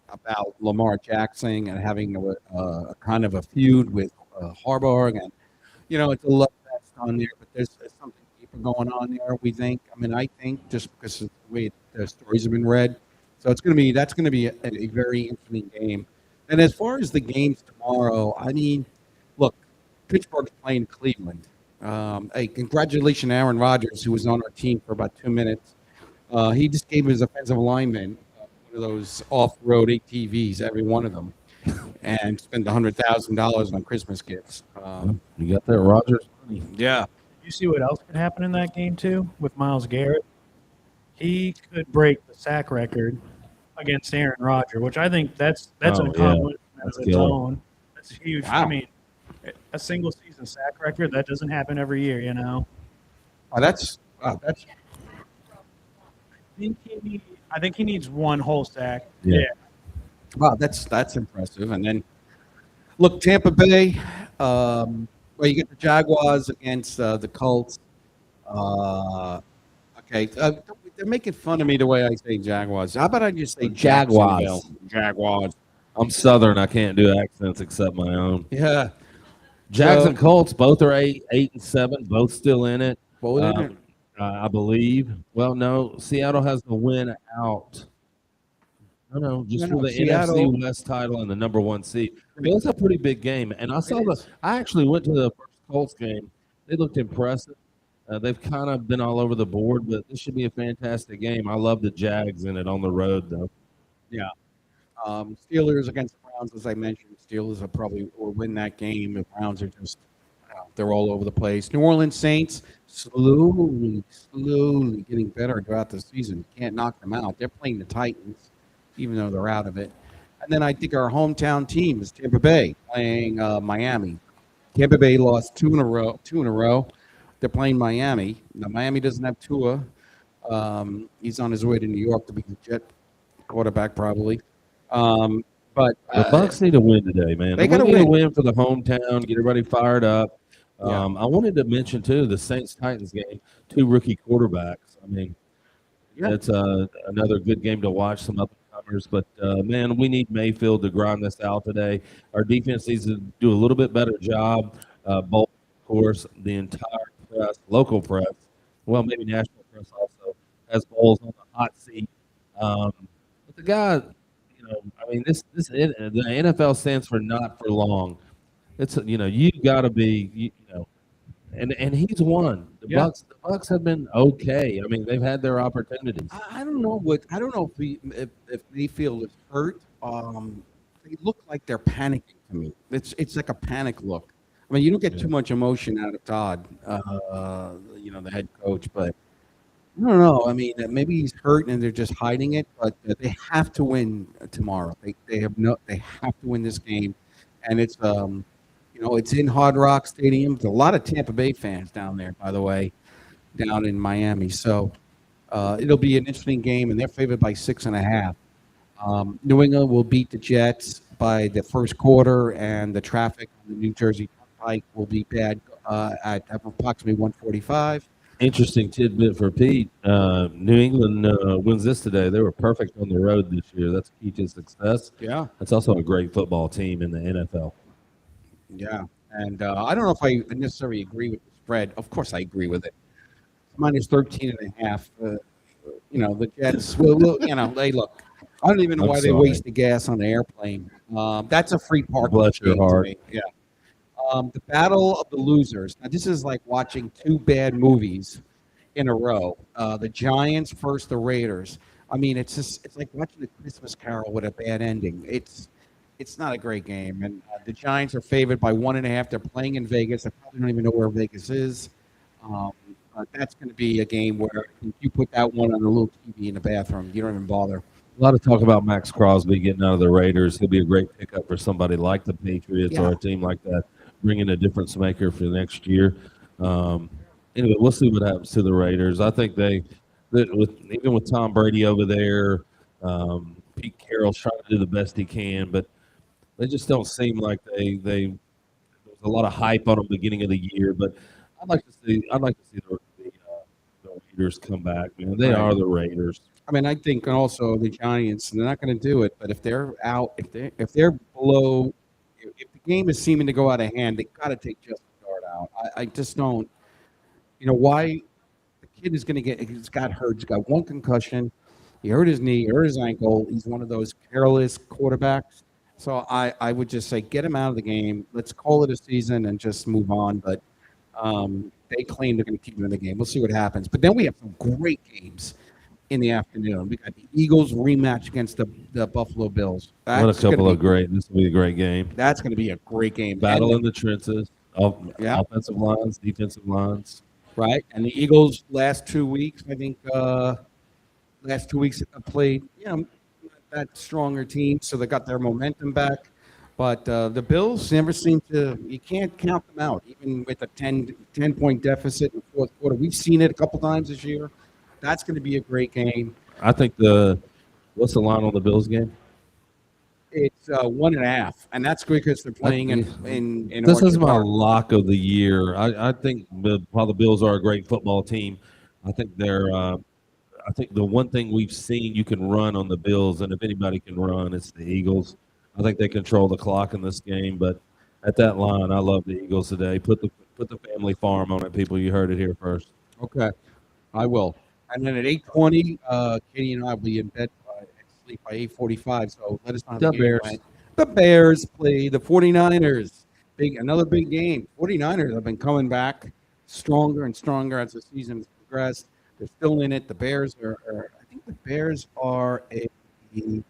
about Lamar Jackson and having a kind of a feud with Harbaugh, and it's a love fest on there. But there's something deeper going on there. We think. I mean, I think just because of the way the stories have been read, so that's going to be a very interesting game. And as far as the games tomorrow, I mean, look, Pittsburgh's playing Cleveland. Hey, congratulations, Aaron Rodgers, who was on our team for about 2 minutes. He just gave his offensive lineman one of those off-road ATVs, every one of them, and spent $100,000 on Christmas gifts. You got that, Rodgers? Yeah, You see what else could happen in that game too with Myles Garrett? He could break the sack record against Aaron Rodgers, which I think that's Oh, an yeah. accomplishment That's of its killer. own. That's huge. Wow. I mean, a single season sack record that doesn't happen every year, you know. that's I think he needs one whole sack. Yeah. that's impressive. And then look, Tampa Bay. Well, you get the Jaguars against the Colts. Okay, they're making fun of me the way I say Jaguars. How about I just say Jaguars. Jacksonville? Jaguars. I'm Southern. I can't do accents except my own. Yeah. Jags So- and Colts both are 8-7, both still in it. Both in it. I believe. Well, no, Seattle has the win out. No, just No, for the Seattle- NFC West title and the number 1 seed. I mean, that's a pretty big game. And I saw I actually went to the first Colts game. They looked impressive. They've kind of been all over the board, but this should be a fantastic game. I love the Jags in it on the road, though. Yeah. Steelers against the Browns, as I mentioned. Steelers will win that game. The Browns are just they're all over the place. New Orleans Saints slowly getting better throughout the season. Can't knock them out. They're playing the Titans, even though they're out of it. And then I think our hometown team is Tampa Bay playing Miami. Tampa Bay lost two in a row. They're playing Miami. Now, Miami doesn't have Tua. He's on his way to New York to be the Jet quarterback, probably. But The Bucks need to win today, man. They We gotta need to win. win for the hometown, get everybody fired up. Yeah. I wanted to mention, too, the Saints-Titans game, 2 rookie quarterbacks. I mean, Yeah. it's another good game to watch, some up-and-comers. But, man, we need Mayfield to grind this out today. Our defense needs to do a little bit better job. Both, of course, the entire press, local press, well, maybe national press also, has Bowles on the hot seat. But the guy, I mean, the NFL stands for not for long. It's you got to be and he's won. The Yeah. Bucks have been okay. I mean, they've had their opportunities. I don't know if Mayfield is hurt. They look like they're panicking to me. It's like a panic look. I mean, you don't get too much emotion out of Todd, the head coach, but I don't know. I mean, maybe he's hurt and they're just hiding it. But they have to win tomorrow. They have to win this game, and it's it's in Hard Rock Stadium. There's a lot of Tampa Bay fans down there, by the way, down in Miami. So it'll be an interesting game, and they're favored by 6.5. New England will beat the Jets by the first quarter, and the traffic on the New Jersey Turnpike will be bad at approximately 1:45. Interesting tidbit for Pete. New England wins this today. They were perfect on the road this year. That's key to success. Yeah, That's also a great football team in the NFL. yeah. And I don't know if I necessarily agree with the spread. Of course, I agree with it. Minus 13.5. The Jets. They look. I don't even know I'm why they sorry. waste the gas on the airplane. That's a free parking. Bless your game to heart. me. Yeah. The Battle of the Losers. Now, this is like watching 2 bad movies in a row. The Giants versus the Raiders. I mean, it's like watching a Christmas Carol with a bad ending. It's not a great game. And the Giants are favored by 1.5. They're playing in Vegas. I probably don't even know where Vegas is. But that's going to be a game where if you put that one on a little TV in the bathroom, you don't even bother. A lot of talk about Max Crosby getting out of the Raiders. He'll be a great pickup for somebody like the Patriots or Yeah. a team like that, bringing a difference maker for next year. Anyway, we'll see what happens to the Raiders. I think even with Tom Brady over there, Pete Carroll's trying to do the best he can, but they just don't seem like those was a lot of hype on them beginning of the year, but I'd like to see the Raiders come back. Man, they Right. are the Raiders. I mean, I think also the Giants, they're not going to do it, but if they're out, if they're below, if the game is seeming to go out of hand, they got to take Justin Guard out. I just don't, why the kid is going to he's got hurt, he's got one concussion, he hurt his knee, hurt his ankle. He's one of those careless quarterbacks. So I would just say get him out of the game. Let's call it a season and just move on. But they claim they're going to keep him in the game. We'll see what happens. But then we have some great games in the afternoon. We got the Eagles rematch against the Buffalo Bills. What a couple of great. This will be a great game. That's going to be a great game. Battle And- in the trenches. Yeah. Offensive lines, defensive lines. right? And the Eagles last 2 weeks, I think, last 2 weeks have played, not that stronger team, so they got their momentum back. But the Bills never seem to. You can't count them out, even with a 10-point deficit in the fourth quarter. We've seen it a couple times this year. That's going to be a great game. I think what's the line on the Bills game? It's 1.5, and that's good because they're playing in This is Orchard my Park. lock of the year. I think while the Bills are a great football team, I think they're. I think the one thing we've seen you can run on the Bills, and if anybody can run, it's the Eagles. I think they control the clock in this game, but at that line, I love the Eagles today. Put the family farm on it, people. You heard it here first. Okay, I will. And then at 8:20, Katie and I will be in bed sleep by 8:45. So let us know how The the game Bears. went. The Bears play the 49ers. Another big game. 49ers have been coming back stronger and stronger as the season has progressed. They're still in it. The Bears are I think the Bears are they're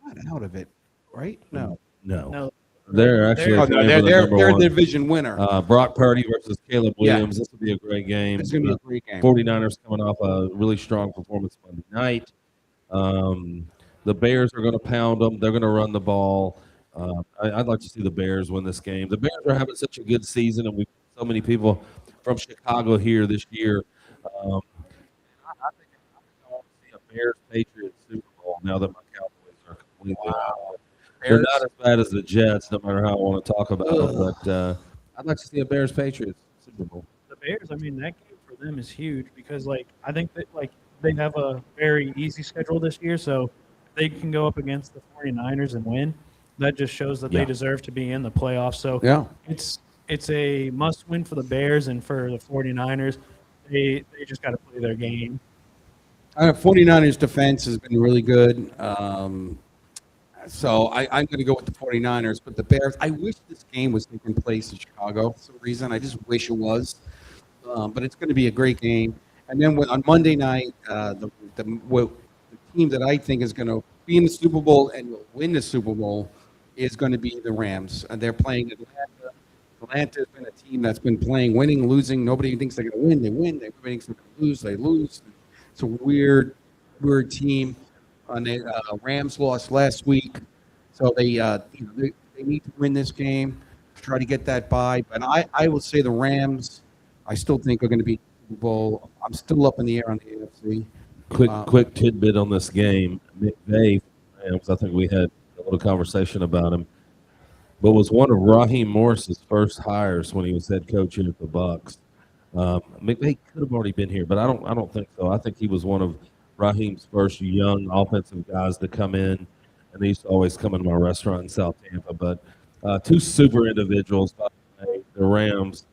not out of it, right? No. No, They're actually Oh, no, playing they're for the they're, number they're one. the division winner. Brock Purdy versus Caleb Yeah. Williams. This will be a great game. It's going to be a great game. 49ers coming off a really strong performance Monday night. The Bears are going to pound them. They're going to run the ball. I'd like to see the Bears win this game. The Bears are having such a good season, and we've so many people from Chicago here this year. I think I want to see a Bears-Patriots Super Bowl now that my Cowboys are completely out. They're Bears? not as bad as the Jets, no matter how I want to talk about them, but I'd like to see a Bears-Patriots Super Bowl. the Bears. I mean, that game for them is huge because, I think that they have a very easy schedule this year, so if they can go up against the 49ers and win. That just shows that Yeah. they deserve to be in the playoffs. So Yeah. it's a must win for the Bears and for the 49ers. They just got to play their game. 49ers defense has been really good. So I'm going to go with the 49ers, but the Bears, I wish this game was taking place in Chicago for some reason. I just wish it was. But it's going to be a great game. And then on Monday night, the team that I think is going to be in the Super Bowl and will win the Super Bowl is going to be the Rams. And they're playing Atlanta. Atlanta's been a team that's been playing, winning, losing. Nobody thinks they're going to win. They win. Everybody thinks they're going to lose. They lose. It's a weird team. And the Rams lost last week, so they need to win this game to try to get that bye. But I will say the Rams, I still think are going to be Super Bowl. I'm still up in the air on the AFC. Quick tidbit on this game. McVay, Rams, I think we had a little conversation about him, but was one of Raheem Morris's first hires when he was head coach here at the Bucs. McVay could have already been here, but I don't think so. I think he was one of Raheem's first young offensive guys to come in, and they used to always come into my restaurant in South Tampa. But two super individuals, by the way, the Rams.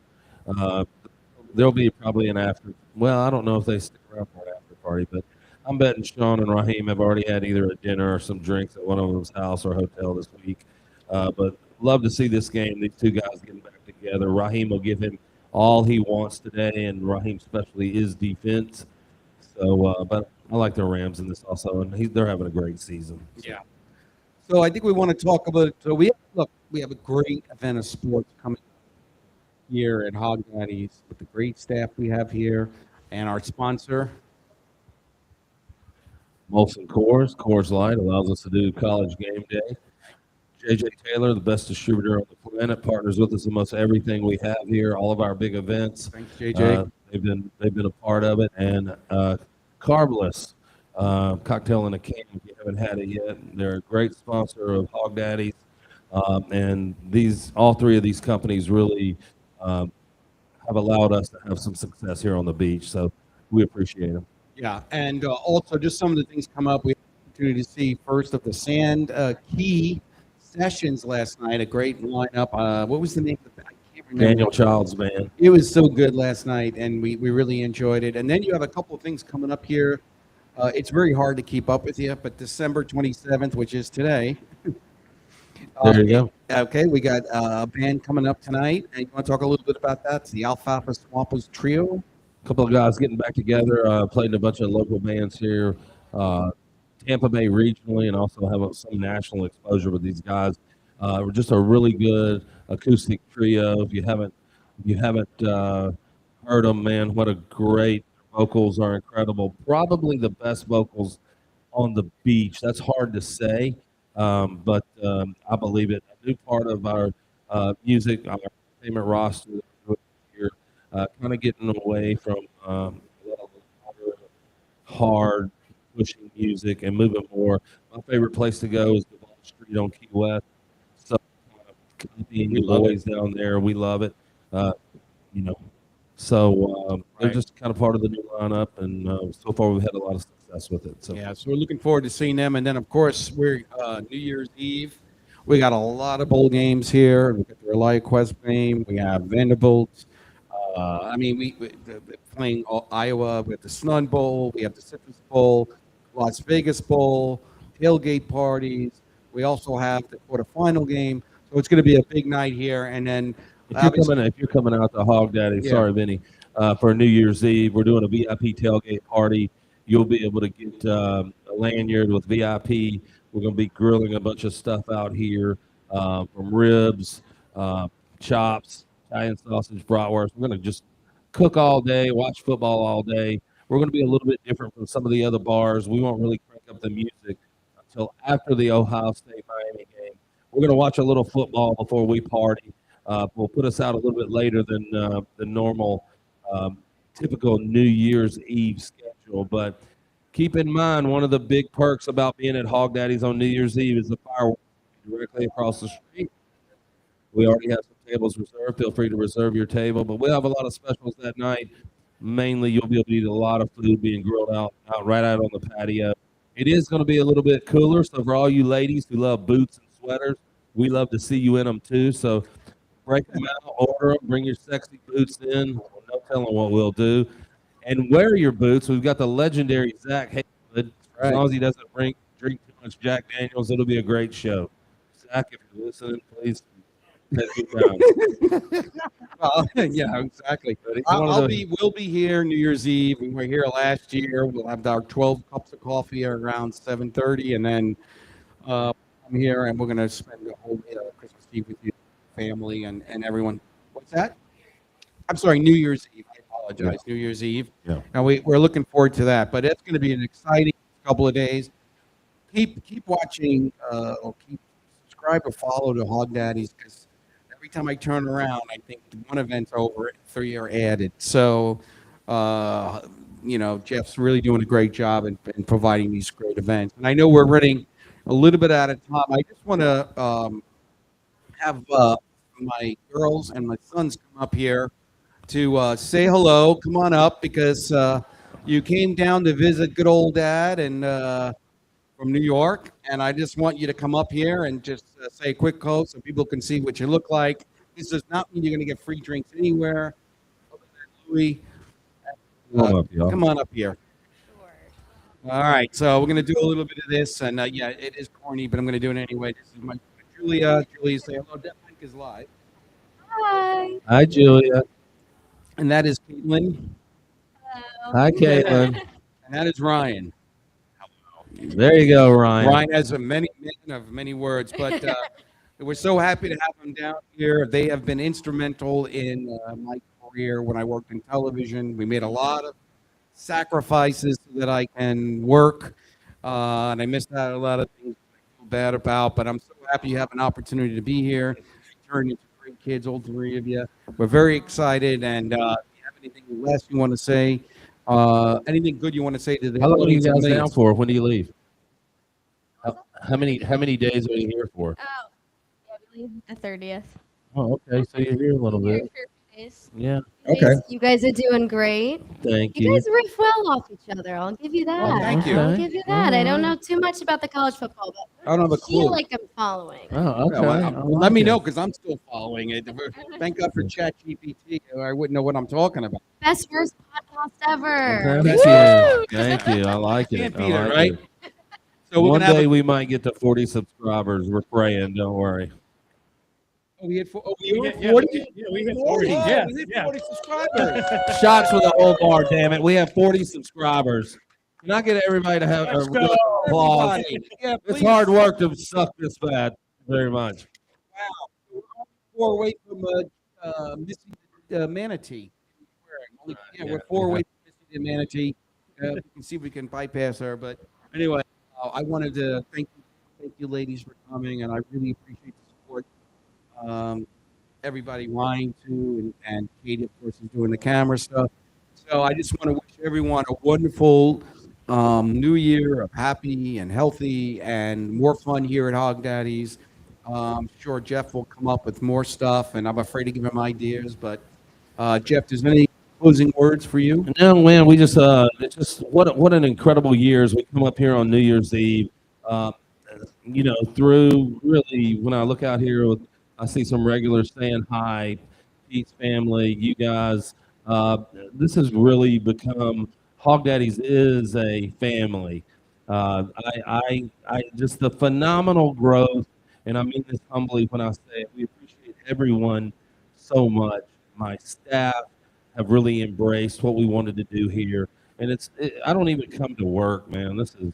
There'll be probably an after. Well, I don't know if they stick around for an after party, but I'm betting Sean and Raheem have already had either a dinner or some drinks at one of them's house or hotel this week. But love to see this game. These two guys getting back together. Raheem will give him all he wants today, and Raheem especially is defense. So, but I like the Rams in this also, and they're having a great season. Yeah. So I think we want to talk about. So we have a great event of sports coming here at Hogg with the great staff we have here, and our sponsor. Molson Coors Light allows us to do college game day. JJ Taylor, the best distributor on the planet, partners with us in most everything we have here, all of our big events. Thanks, JJ. They've been a part of it, and Carbless cocktail in a can. If you haven't had it yet, they're a great sponsor of Hog Daddies. And all three of these companies really um, have allowed us to have some success here on the beach. So we appreciate them. Yeah, and also just some of the things come up. We had the opportunity to see first of the Sand Key sessions last night. A great lineup. What was the name of the? I can't remember. Daniel Child's band. It was so good last night, and we really enjoyed it. And then you have a couple of things coming up here. It's very hard to keep up with you, but December 27th, which is today. There you go. Okay, we got a band coming up tonight, and you want to talk a little bit about that? It's the Alfalfa Swampers Trio. A couple of guys getting back together, played in a bunch of local bands here, Tampa Bay regionally, and also have some national exposure with these guys. We're just a really good acoustic trio. If you haven't heard them, man, what a great vocals are incredible. Probably the best vocals on the beach. That's hard to say, but I believe it. A new part of our music, our entertainment roster here, kind of getting away from a lot of hard pushing music and moving more. My favorite place to go is the Ball Street on Key West. So, being the boys down there, we love it. You know, so they're just kind of part of the new lineup, and so far we've had a lot of success with it. So yeah, so we're looking forward to seeing them, and then of course we're New Year's Eve. We got a lot of bowl games here. We got the ReliaQuest game. We have Vanderbilt. I mean, we playing Iowa. We have the Sun Bowl. We have the Citrus Bowl, Las Vegas Bowl, tailgate parties. We also have the quarterfinal game. So it's going to be a big night here. And then if you're coming out to Hogg Daddy, sorry, Vinny, for New Year's Eve, we're doing a VIP tailgate party. You'll be able to get a lanyard with VIP. We're going to be grilling a bunch of stuff out here, from ribs, chops, Italian sausage, bratwurst. We're going to just cook all day, watch football all day. We're going to be a little bit different from some of the other bars. We won't really crank up the music until after the Ohio State-Miami game. We're going to watch a little football before we party. We'll put us out a little bit later than the normal typical New Year's Eve schedule. But keep in mind, one of the big perks about being at Hogg Daddy's on New Year's Eve is the fireworks directly across the street. We already have some tables reserved. Feel free to reserve your table. But we'll have a lot of specials that night. Mainly, you'll be able to eat a lot of food being grilled right out on the patio. It is going to be a little bit cooler. So for all you ladies who love boots and sweaters, we love to see you in them too. So break them out, order them, bring your sexy boots in. No telling what we'll do. And wear your boots. We've got the legendary Zach Haywood. As long as he doesn't drink too much Jack Daniels, it'll be a great show. Zach, if you're listening, please. Well, yeah, exactly. We'll be here New Year's Eve. We were here last year. We'll have our 12 cups of coffee around 7:30, and then I'm here, and we're going to spend the whole Christmas Eve with you, family, and everyone. What's that? I'm sorry, New Year's Eve. I apologize. Yeah. New Year's Eve. Yeah. And we're looking forward to that. But it's going to be an exciting couple of days. Keep watching, or keep subscribe or follow to Hogg Daddies, because every time I turn around, I think one event's over, 3 are added. So, Jeff's really doing a great job in providing these great events. And I know we're running a little bit out of time. I just want to have my girls and my sons come up here to say hello. Come on up, because you came down to visit good old Dad and from New York, and I just want you to come up here and just say a quick quote so people can see what you look like. This does not mean you're going to get free drinks anywhere. Louis, come on up here. Sure. All right, so we're going to do a little bit of this, and it is corny, but I'm going to do it anyway. This is my Julia. Julia, say hello. That mic is live. Hi. Hi, Julia. And that is Caitlin. Hello. Hi, Caitlin. And that is Ryan. There you go, Ryan. Ryan has many words, but we're so happy to have them down here. They have been instrumental in my career when I worked in television. We made a lot of sacrifices so that I can work, and I missed out on a lot of things I feel bad about, but I'm so happy you have an opportunity to be here. Turn into great kids, all three of you. We're very excited, and if you have anything less you want to say, anything good you want to say to the How long are you audience? guys down for? When do you leave? How many days are you here for? Oh, yeah, actually, the 30th. Oh, okay. So you're here a little Here bit. for a few days. Yeah. Okay. You guys are doing great. Thank You you. guys riff well off each other. I'll give you that. Well, thank you. I'll Okay. give you that. I don't know too much about the college football, but I don't have a feel clue. like I'm following. Oh, okay. Well, I let like me it. know because I'm still following it. Thank God for ChatGPT. I wouldn't know what I'm talking about. Best worst podcast ever. Thank Woo! you. Thank you. I like it. Can't I beat it, like right? it. So we're One gonna have day a, we might get to 40 subscribers. We're praying. Don't worry. we had we were Yeah, 40. yeah, we hit 40. 40. Whoa, Yeah, we hit yeah. 40 subscribers. Shots for the whole bar, damn it. We have 40 subscribers. Can I get everybody to have a Let's good go. applause? Everybody. Yeah, It's please. hard work to suck this bad. Very much. We're only 4 away from Missy the manatee. Yeah, we're 4 away from Missy the manatee. We can see if we can bypass her. But anyway, I wanted to thank you ladies for coming, and I really appreciate the support. Everybody wanting to, and Katie, of course, is doing the camera stuff. So I just want to wish everyone a wonderful new year of happy and healthy and more fun here at Hog Daddy's. I'm sure Jeff will come up with more stuff, and I'm afraid to give him ideas. But Jeff, there's any closing words for you? No, man, we just it's just what an incredible year as we come up here on New Year's Eve. Uh, through really when I look out here, I see some regulars saying hi, Pete's family, you guys. This has really become Hog Daddies is a family. I just the phenomenal growth, and I mean this humbly when I say it. We appreciate everyone so much. My staff have really embraced what we wanted to do here, and I don't even come to work, man. This is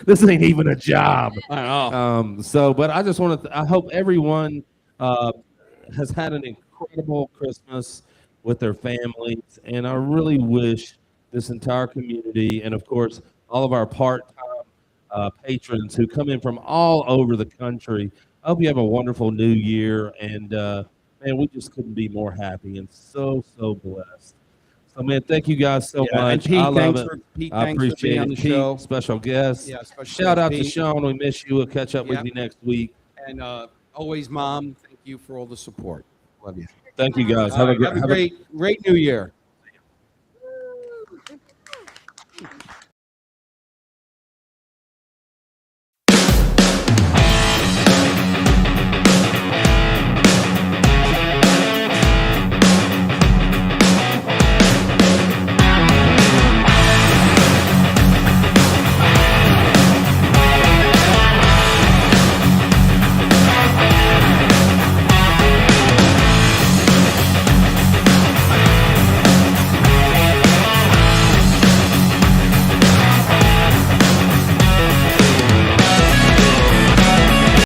this ain't even a job. I don't know. But I just want to. I hope everyone has had an incredible Christmas with their families, and I really wish this entire community, and of course all of our part-time patrons who come in from all over the country. I hope you have a wonderful New Year, and man, we just couldn't be more happy and so blessed. So, man, thank you guys so Yeah, and much. Pete, I love thanks it. for Pete, I thanks for being appreciate on it. the Pete, show. special guest. Yeah, special Shout guest, out to Pete. Sean. We miss you. We'll catch up with Yep. you next week. And always, Mom, thank you for all the support. Love you. Thank you guys. All right, have a great New Year.